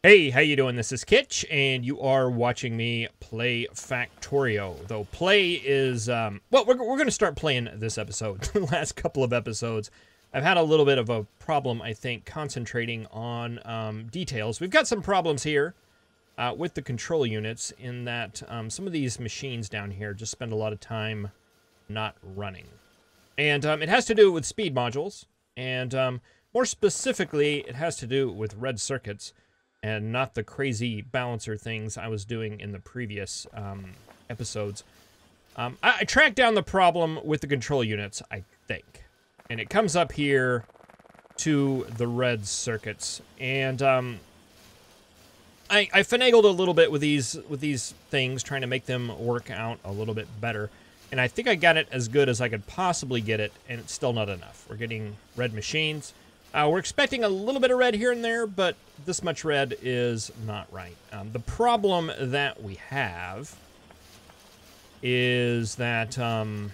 Hey, how you doing? This is Kitch, and you are watching me play Factorio. Though play is, well, we're going to start playing this episode. The last couple of episodes, I've had a little bit of a problem, I think, concentrating on details. We've got some problems here with the control units in that some of these machines down here just spend a lot of time not running. And it has to do with speed modules, and more specifically, it has to do with red circuits. And not the crazy balancer things I was doing in the previous episodes. I tracked down the problem with the control units, I think. And it comes up here to the red circuits. And I finagled a little bit with these things, trying to make them work out a little bit better. And I think I got it as good as I could possibly get it, and it's still not enough. We're getting red machines. We're expecting a little bit of red here and there, but this much red is not right. The problem that we have is that the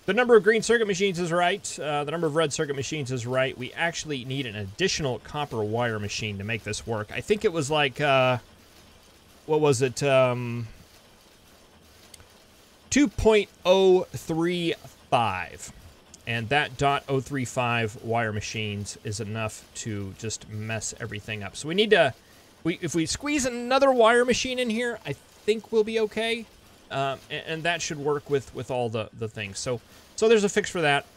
number of green circuit machines is right. The number of red circuit machines is right. We actually need an additional copper wire machine to make this work. I think it was like, what was it? 2.035. And that .035 wire machines is enough to just mess everything up. So we need to, if we squeeze another wire machine in here, I think we'll be okay. And that should work with all the things. So there's a fix for that.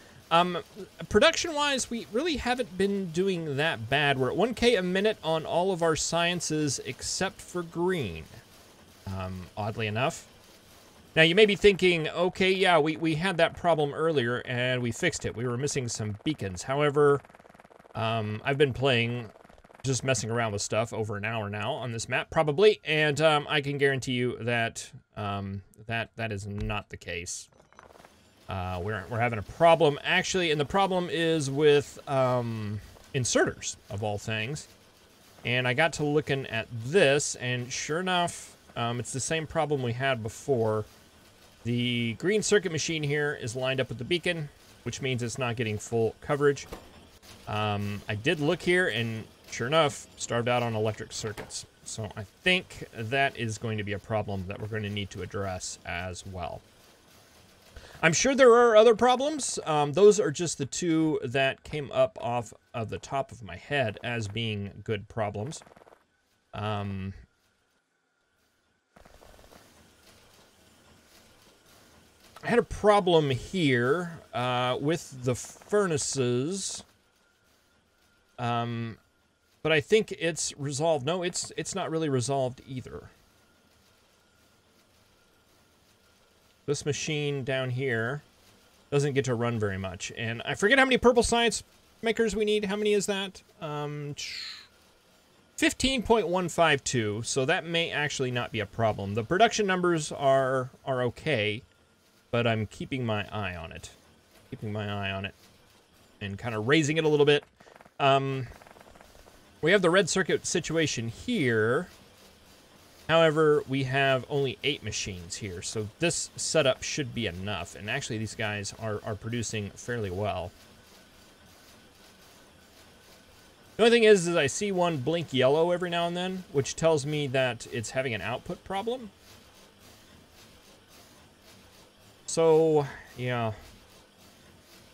Production-wise, we really haven't been doing that bad. We're at 1K a minute on all of our sciences except for green, oddly enough. Now, you may be thinking, okay, yeah, we had that problem earlier, and we fixed it. We were missing some beacons. However, I've been playing, just messing around with stuff over an hour now on this map, probably, and I can guarantee you that that is not the case. We're having a problem, actually, and the problem is with inserters, of all things. And I got to looking at this, and sure enough, it's the same problem we had before. The green circuit machine here is lined up with the beacon, which means it's not getting full coverage. I did look here, and sure enough, starved out on electric circuits. So I think that is going to be a problem that we're going to need to address as well. I'm sure there are other problems. Those are just the two that came up off of the top of my head as being good problems. I had a problem here with the furnaces, but I think it's resolved. No, it's not really resolved either. This machine down here doesn't get to run very much, and I forget how many purple science makers we need. How many is that? 15.152, so that may actually not be a problem. The production numbers are okay. But I'm keeping my eye on it. And kind of raising it a little bit. We have the red circuit situation here. However, we have only 8 machines here. So this setup should be enough. And actually, these guys are producing fairly well. The only thing is I see one blink yellow every now and then, which tells me that it's having an output problem. So, yeah,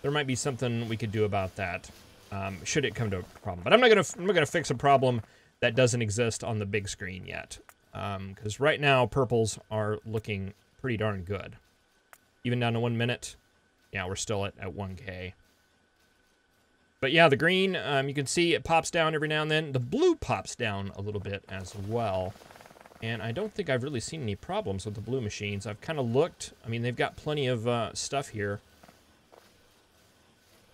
there might be something we could do about that, should it come to a problem. But I'm not gonna fix a problem that doesn't exist on the big screen yet, because right now purples are looking pretty darn good. Even down to 1 minute, yeah, we're still at 1K. But yeah, the green, you can see it pops down every now and then. The blue pops down a little bit as well. And I don't think I've really seen any problems with the blue machines. I've kind of looked. I mean, they've got plenty of stuff here.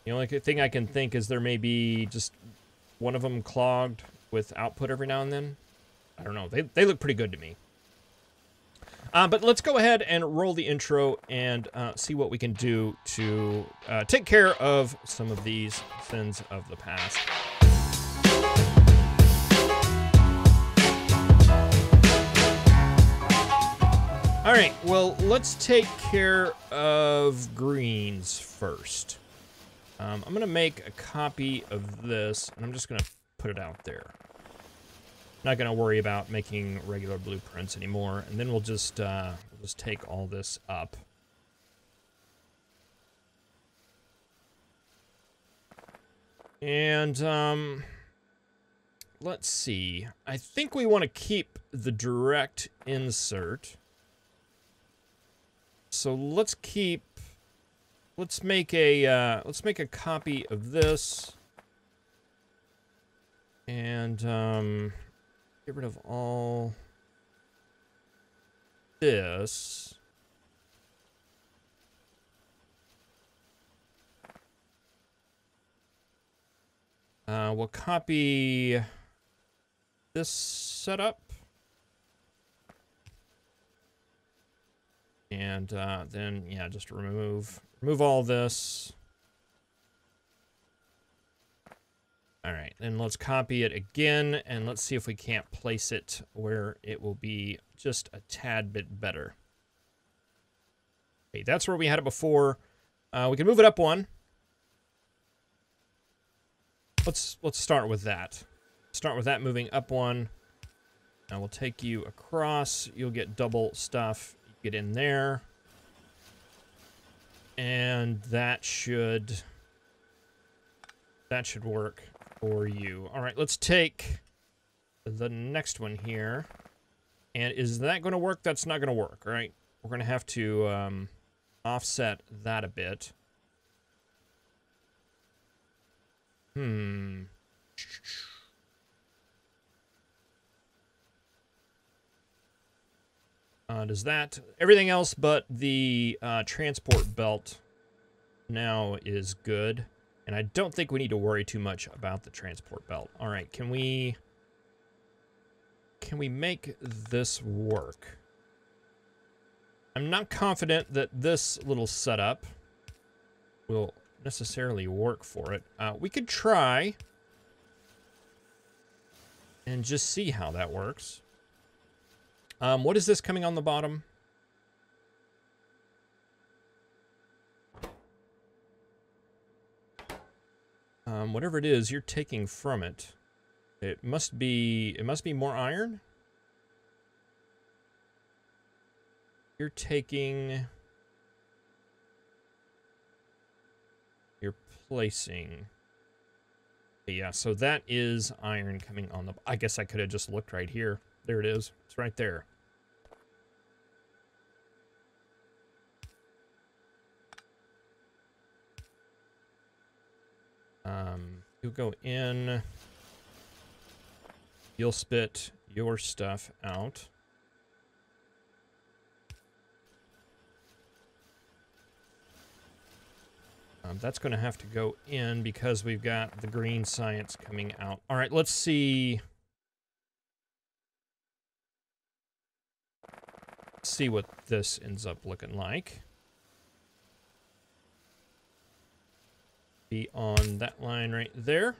The only thing I can think is there may be just one of them clogged with output every now and then. I don't know. They look pretty good to me. But let's go ahead and roll the intro and see what we can do to take care of some of these sins of the past. All right, well, let's take care of greens first. I'm going to make a copy of this, and I'm just going to put it out there. Not going to worry about making regular blueprints anymore. And then we'll just take all this up. And let's see. I think we want to keep the direct insert. So let's make a copy of this. And get rid of all this. We'll copy this setup. And then, yeah, just remove all this. All right, then let's copy it again, and let's see if we can't place it where it will be just a tad bit better. Okay, that's where we had it before. We can move it up one. Let's start with that. Start with that moving up one. Now we'll take you across. You'll get double stuff. Get in there. And that should work for you. All right, let's take the next one here. And is that going to work? That's not going to work, right? We're going to have to offset that a bit. Does that... Everything else but the transport belt now is good. And I don't think we need to worry too much about the transport belt. All right, can we make this work? I'm not confident that this little setup will necessarily work for it. We could try and just see how that works. What is this coming on the bottom? Whatever it is you're taking from it, it must be more iron. You're taking, you're placing. Yeah, so that is iron coming on the, I guess I could have just looked right here. There it is. It's right there. You'll go in. You'll spit your stuff out. That's going to have to go in because we've got the green science coming out. All right, let's see. See what this ends up looking like. Be on that line right there.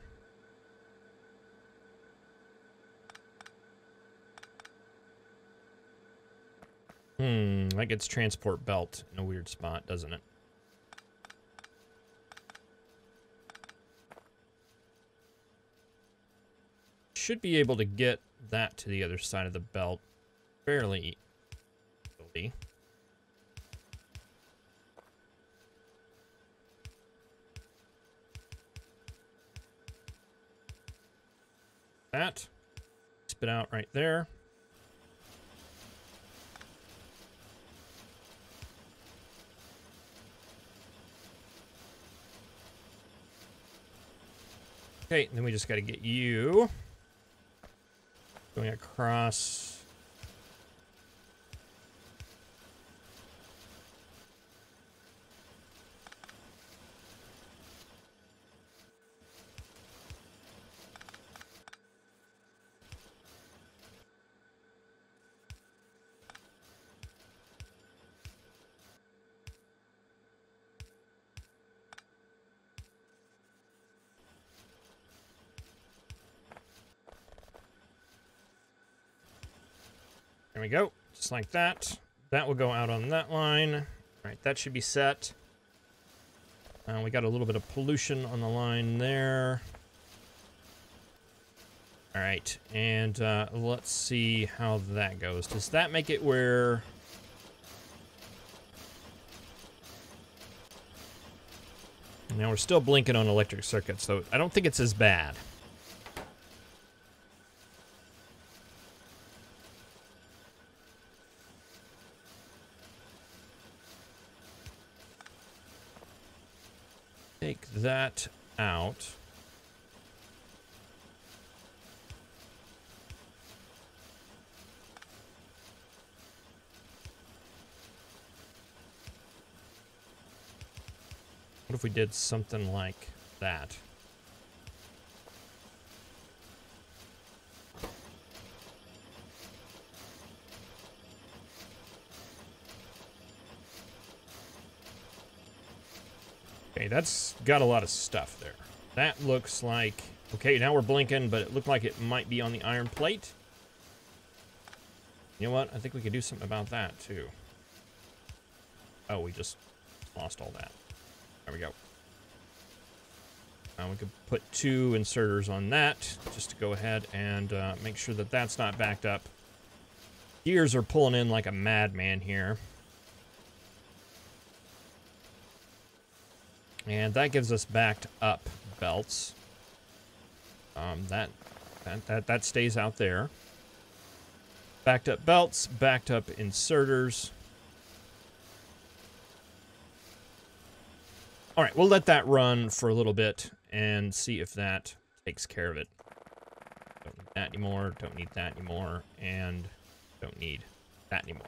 That gets transport belt in a weird spot, doesn't it? Should be able to get that to the other side of the belt fairly easily. That. Spit out right there. Okay, then we just got to get you going across. There we go, just like that. That will go out on that line. All right, that should be set. We got a little bit of pollution on the line there. All right, and let's see how that goes. Does that make it where... Now we're still blinking on electric circuits, so I don't think it's as bad. Take that out. What if we did something like that? Okay, that's got a lot of stuff there. That looks like... Okay, now we're blinking, but it looked like it might be on the iron plate. You know what? I think we could do something about that, too. Oh, we just lost all that. There we go. Now we could put 2 inserters on that, just to go ahead and make sure that that's not backed up. Gears are pulling in like a madman here. And that gives us backed up belts. That stays out there. Backed up belts, backed up inserters. All right, we'll let that run for a little bit and see if that takes care of it. Don't need that anymore, don't need that anymore, and don't need that anymore.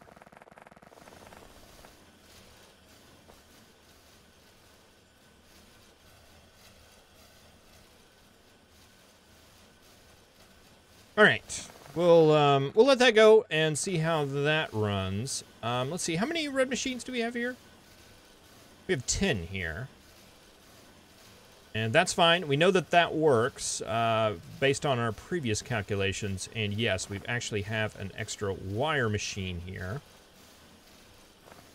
All right, we'll let that go and see how that runs. Let's see, how many red machines do we have here? We have 10 here. And that's fine. We know that that works based on our previous calculations. And yes, we actually have an extra wire machine here.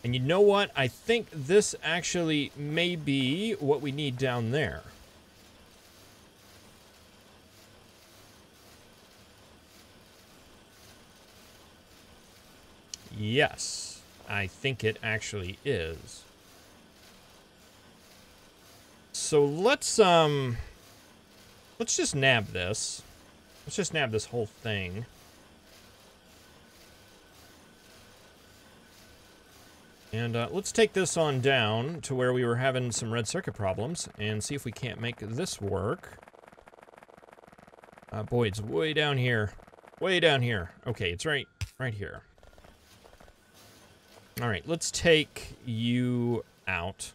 And you know what? I think this actually may be what we need down there. Yes, I think it actually is. So let's just nab this. Let's just nab this whole thing. And let's take this on down to where we were having some red circuit problems and see if we can't make this work. Boy, it's way down here. Way down here. Okay, it's right here. All right, let's take you out.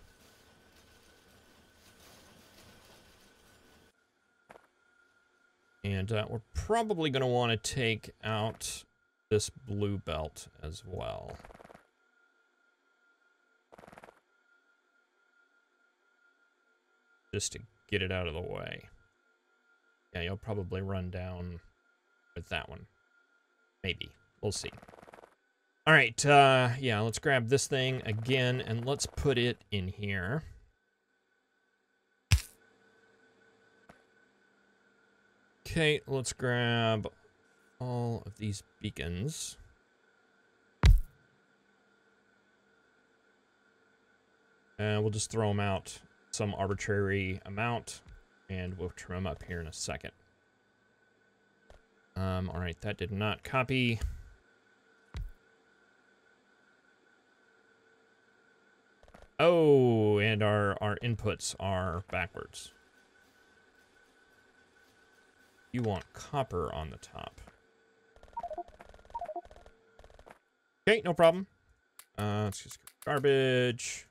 And we're probably going to want to take out this blue belt as well. Just to get it out of the way. Yeah, you'll probably run down with that one. Maybe. We'll see. All right, yeah, let's grab this thing again, and let's put it in here. Okay, let's grab all of these beacons. And we'll just throw them out some arbitrary amount, and we'll trim them up here in a second. All right, that did not copy. Oh, and our inputs are backwards. You want copper on the top. Okay, no problem. Let's just go garbage.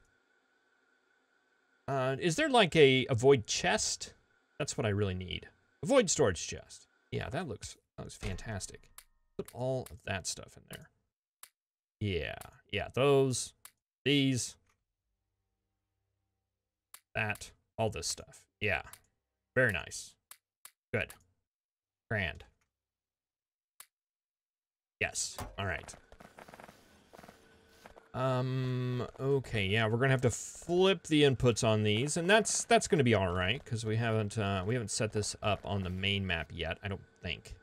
Is there like a void chest? That's what I really need. A void storage chest. Yeah, that looks fantastic. Put all of that stuff in there. Yeah, those, these, that, all this stuff. Yeah, very nice. Good. Grand. Yes. All right. Okay, yeah, we're gonna have to flip the inputs on these, and that's gonna be all right because we haven't set this up on the main map yet. I don't think.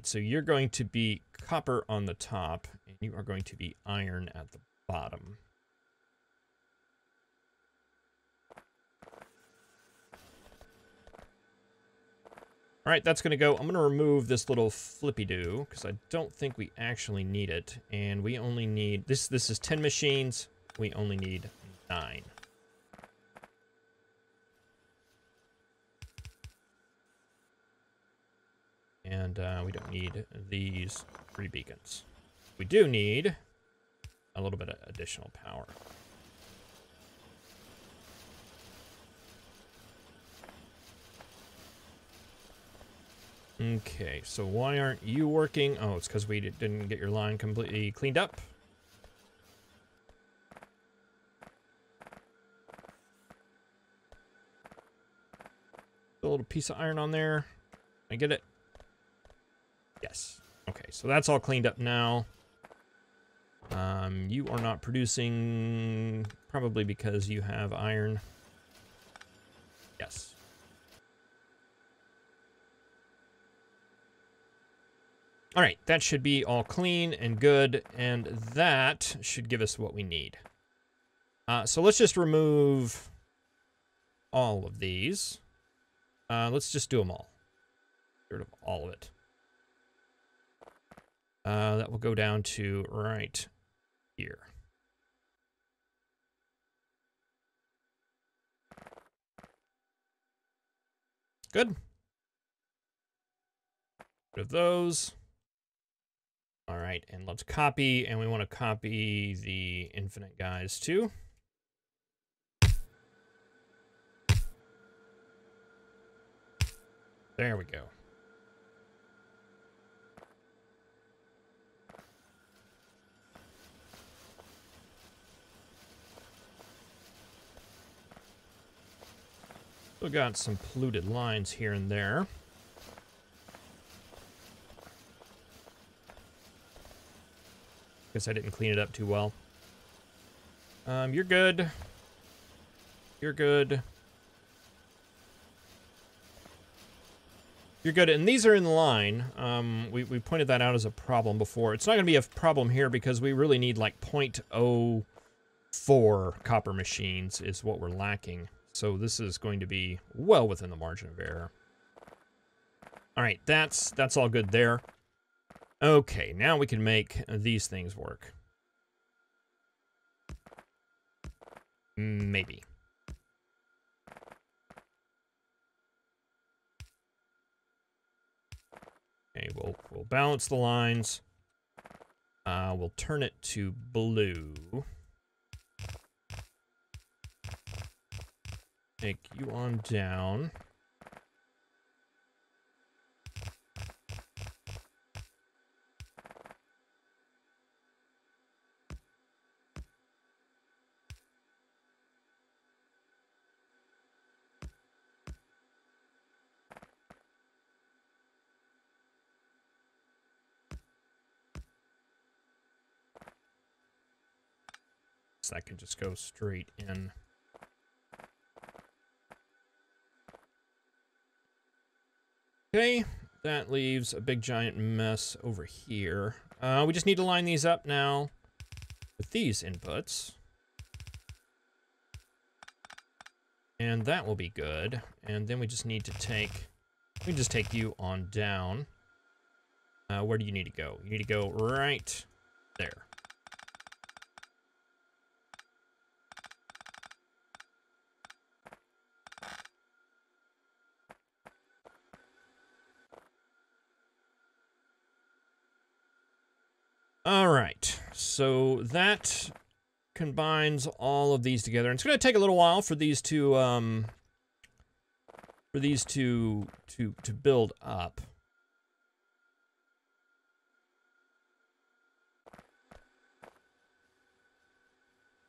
right, so you're going to be copper on the top, and you are going to be iron at the bottom. All right, that's going to go. I'm going to remove this little flippy-do because I don't think we actually need it. And we only need... This is 10 machines. We only need 9. And we don't need these 3 beacons. We do need a little bit of additional power. Okay, so why aren't you working? Oh, it's because we didn't get your line completely cleaned up. A little piece of iron on there. I get it? Yes. Okay, so that's all cleaned up now. You are not producing, probably because you have iron. Yes. All right, that should be all clean and good, and that should give us what we need. So let's just remove all of these. Let's just do them all. Get rid of all of it. That will go down to right here. Good. Rid of those. All right, and let's copy, and we want to copy the infinite guys too. There we go. Still got some polluted lines here and there. Guess I didn't clean it up too well. You're good. You're good. You're good, and these are in line. We pointed that out as a problem before. It's not going to be a problem here because we really need like 0.04 copper machines is what we're lacking. So this is going to be well within the margin of error. All right, that's all good there. Okay, now we can make these things work. Maybe. Okay, we'll balance the lines. We'll turn it to blue. Take you on down. So that can just go straight in. Okay, that leaves a big giant mess over here. We just need to line these up now with these inputs. And that will be good. And then we just need to take, we just take you on down. Where do you need to go? You need to go right there. All right, so that combines all of these together. And it's going to take a little while for these to build up.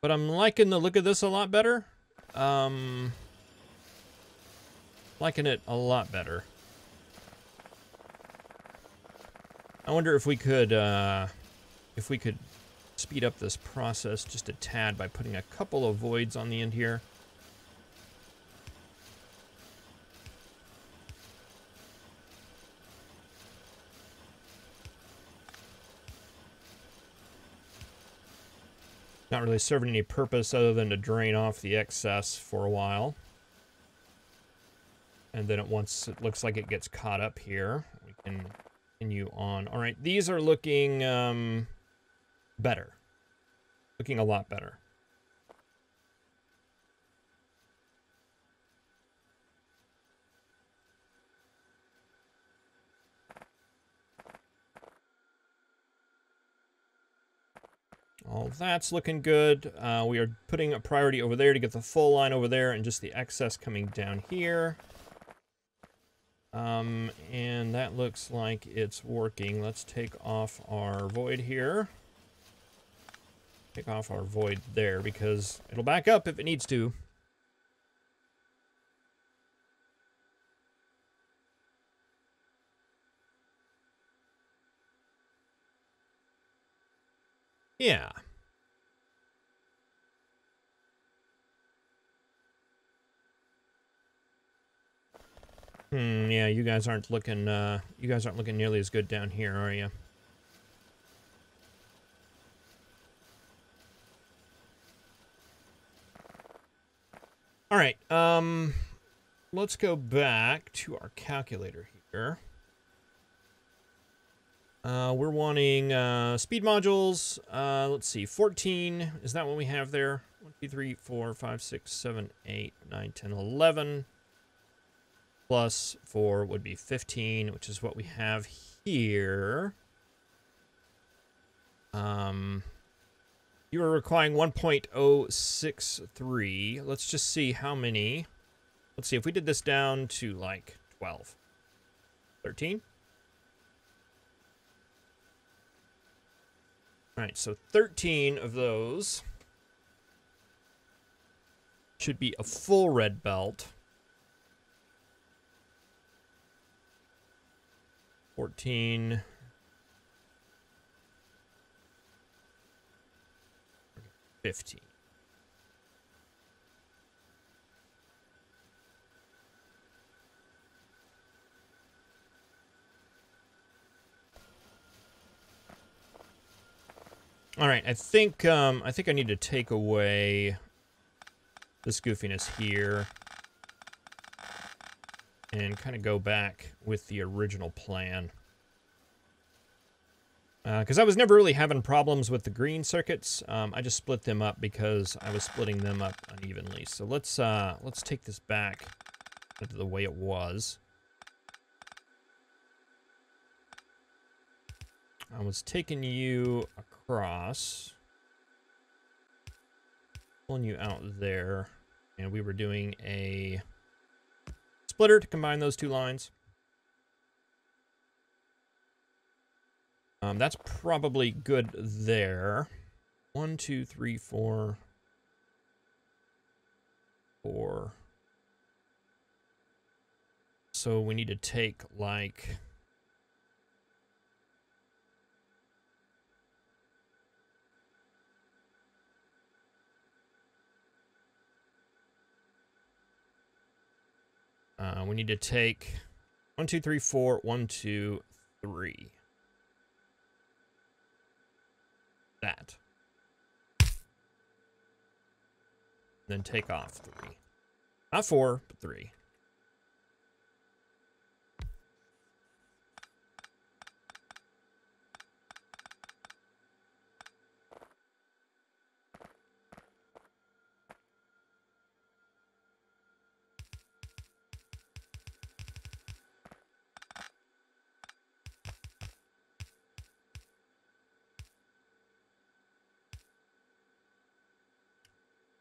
But I'm liking the look of this a lot better. Liking it a lot better. I wonder if we could speed up this process just a tad by putting a couple of voids on the end here. Not really serving any purpose other than to drain off the excess for a while. And then once it looks like it gets caught up here, we can continue on. All right, these are looking better. Looking a lot better. All that's looking good. We are putting a priority over there to get the full line over there and just the excess coming down here. And that looks like it's working. Let's take off our void here. Take off our void there because it'll back up if it needs to. Yeah. Yeah, you guys aren't looking nearly as good down here, are you? All right, let's go back to our calculator here. We're wanting speed modules. Let's see, 14. Is that what we have there? 1, 2, 3, 4, 5, 6, 7, 8, 9, 10, 11. Plus 4 would be 15, which is what we have here. You are requiring 1.063. Let's just see how many. Let's see if we did this down to like 12. 13? All right, so 13 of those should be a full red belt. 14. 15. All right, I think I need to take away this goofiness here and kind of go back with the original plan. Because I was never really having problems with the green circuits. I just split them up because I was splitting them up unevenly. So let's take this back to the way it was. I was taking you across, pulling you out there, and we were doing a splitter to combine those two lines. That's probably good there. 1, 2, 3, 4, 4. So we need to take like we need to take 1, 2, 3, 4, 1, 2, 3. That. Then take off 3. Not 4, but 3.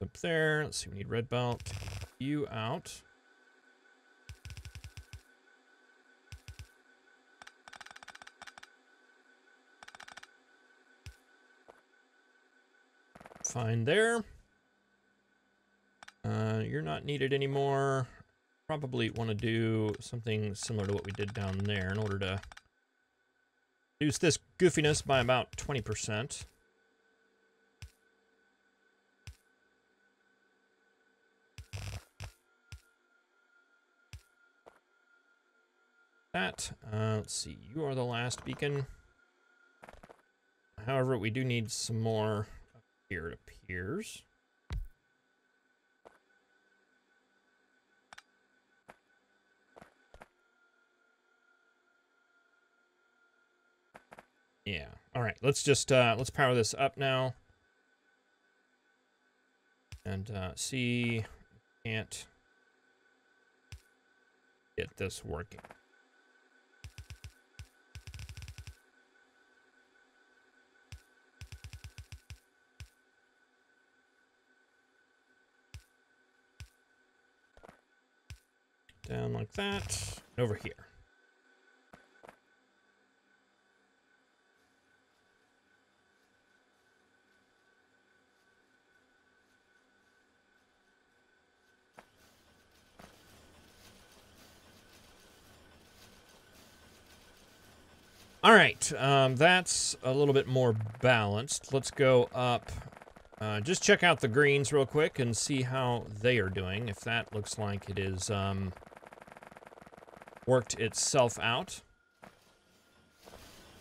Up there. Let's see, we need red belt. You out. Fine there. You're not needed anymore. Probably want to do something similar to what we did down there in order to reduce this goofiness by about 20%. That. Let's see. You are the last beacon. However, we do need some more Here it appears. Yeah. All right. Let's just let's power this up now. And see, can't get this working. Down like that. Over here. All right, that's a little bit more balanced. Let's go up. Just check out the greens real quick and see how they are doing. If that looks like it is worked itself out.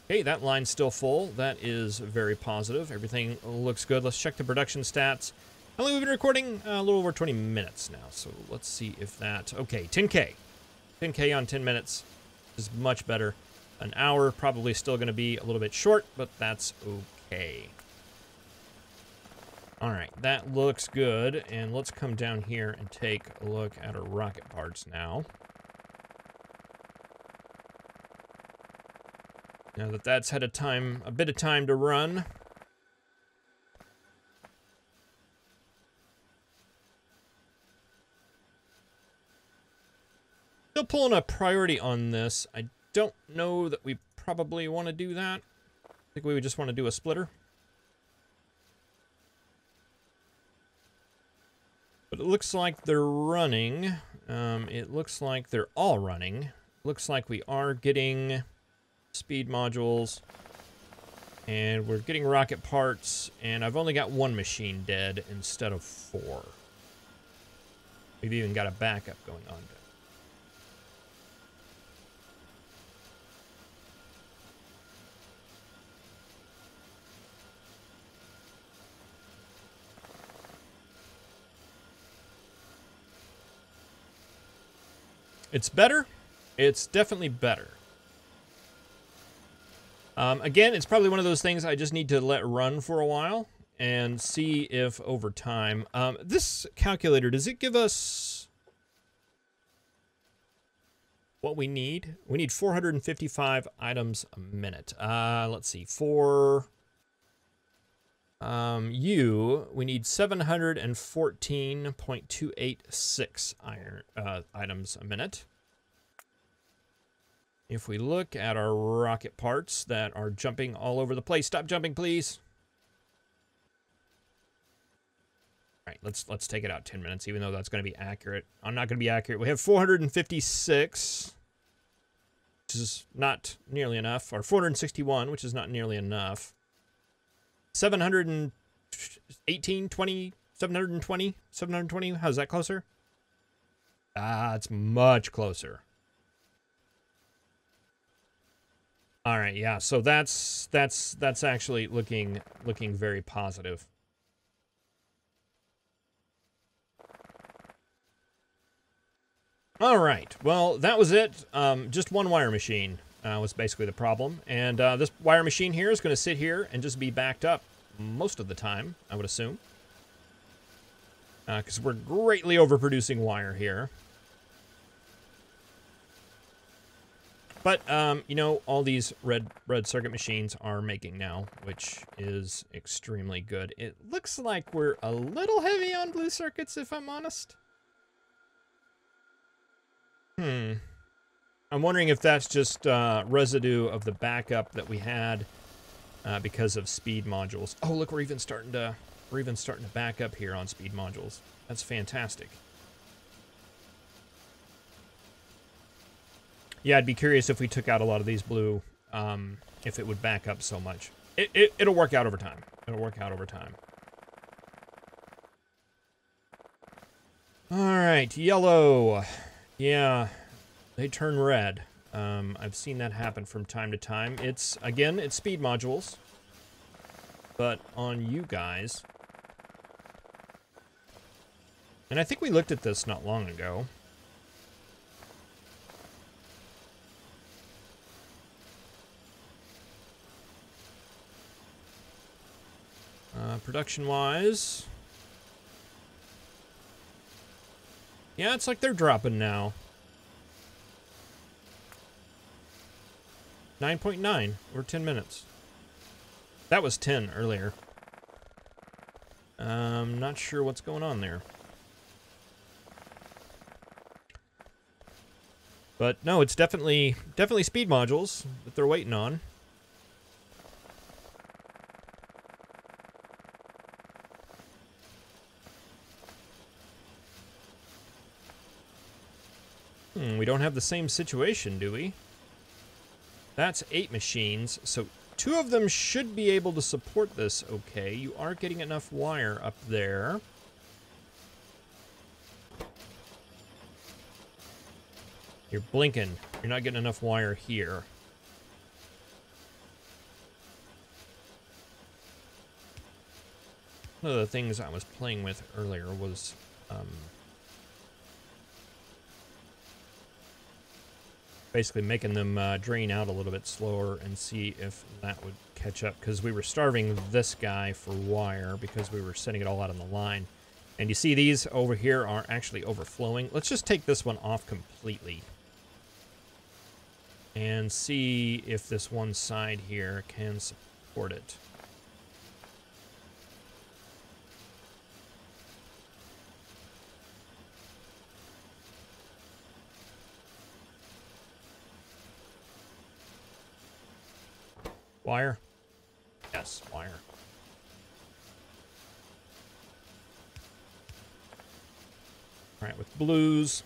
Okay, that line's still full. That is very positive. Everything looks good. Let's check the production stats. How long have we been recording? A little over 20 minutes now. So let's see if that... Okay, 10K. 10K on 10 minutes is much better. An hour probably still going to be a little bit short, but that's okay. All right, that looks good. And let's come down here and take a look at our rocket parts now. Now that that's had a bit of time to run. Still pulling a priority on this. I don't know that we probably want to do that. I think we would just want to do a splitter. But it looks like they're running. It looks like they're all running. Looks like we are getting speed modules. And we're getting rocket parts. And I've only got one machine dead instead of 4. We've even got a backup going on. It's better. It's definitely better. Again, it's probably one of those things I just need to let run for a while and see if over time... this calculator, does it give us what we need? We need 455 items a minute. Let's see. For we need 714.286 items a minute. If we look at our rocket parts that are jumping all over the place, stop jumping, please. All right, let's take it out 10 minutes, even though that's going to be accurate. I'm not going to be accurate. We have 456, which is not nearly enough, or 461, which is not nearly enough. 718, 20, 720, 720. How's that closer? It's much closer. All right, yeah. So that's actually looking very positive. All right. Well, that was it. Just one wire machine was basically the problem, and this wire machine here is going to sit here and just be backed up most of the time, I would assume, because we're greatly overproducing wire here. But, you know, all these red circuit machines are making now, which is extremely good. It looks like we're a little heavy on blue circuits, if I'm honest. I'm wondering if that's just residue of the backup that we had because of speed modules. Oh, look, we're even starting to back up here on speed modules. That's fantastic. Yeah, I'd be curious if we took out a lot of these blue, if it would back up so much. It'll work out over time. It'll work out over time. All right, yellow. Yeah, they turn red. I've seen that happen from time to time. It's speed modules. But on you guys, And I think we looked at this not long ago. Production-wise... yeah, it's like they're dropping now. 9.9, or 10 minutes. That was 10 earlier. Not sure what's going on there. But no, it's definitely speed modules that they're waiting on. We don't have the same situation, do we? That's 8 machines, so 2 of them should be able to support this okay. You are getting enough wire up there. You're blinking. You're not getting enough wire here. One of the things I was playing with earlier was... basically making them drain out a little bit slower and see if that would catch up, because we were starving this guy for wire because we were sending it all out on the line. And you see these over here are actually overflowing. Let's just take this one off completely and see if this one side here can support it. Wire? Yes, wire. All right, with blues.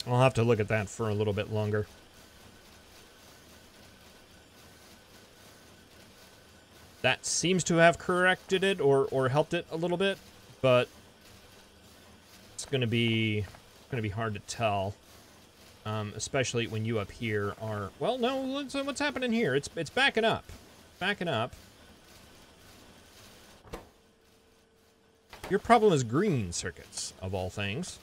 I'll have to look at that for a little bit longer. That seems to have corrected it or helped it a little bit, but it's gonna be hard to tell, especially when you up here are, well, no, what's happening here? It's backing up, Your problem is green circuits, of all things.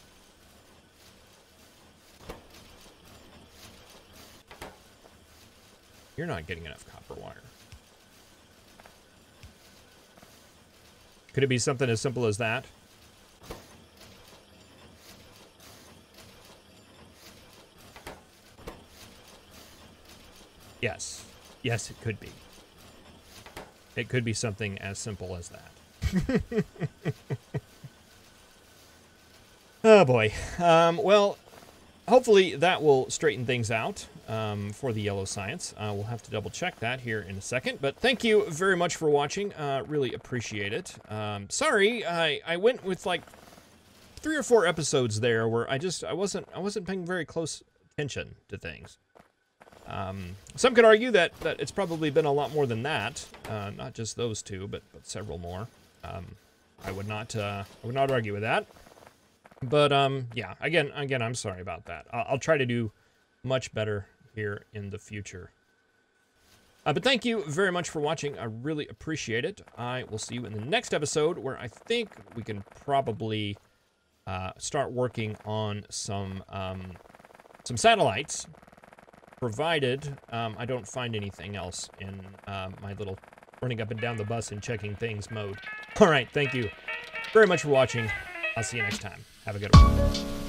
You're not getting enough copper wire. Could it be something as simple as that? Yes. Yes, it could be. It could be something as simple as that. Oh, boy. Well, hopefully that will straighten things out for the yellow science. We'll have to double check that here in a second. But thank you very much for watching. Really appreciate it. Sorry, I went with like 3 or 4 episodes there where I wasn't paying very close attention to things. Some could argue that it's probably been a lot more than that. Not just those 2, but several more. I would not argue with that. But, yeah, again, I'm sorry about that. I'll try to do much better here in the future. But thank you very much for watching. I really appreciate it. I will see you in the next episode, where I think we can probably start working on some satellites, provided I don't find anything else in my little running up and down the bus and checking things mode. All right, thank you very much for watching. I'll see you next time. Have a good one.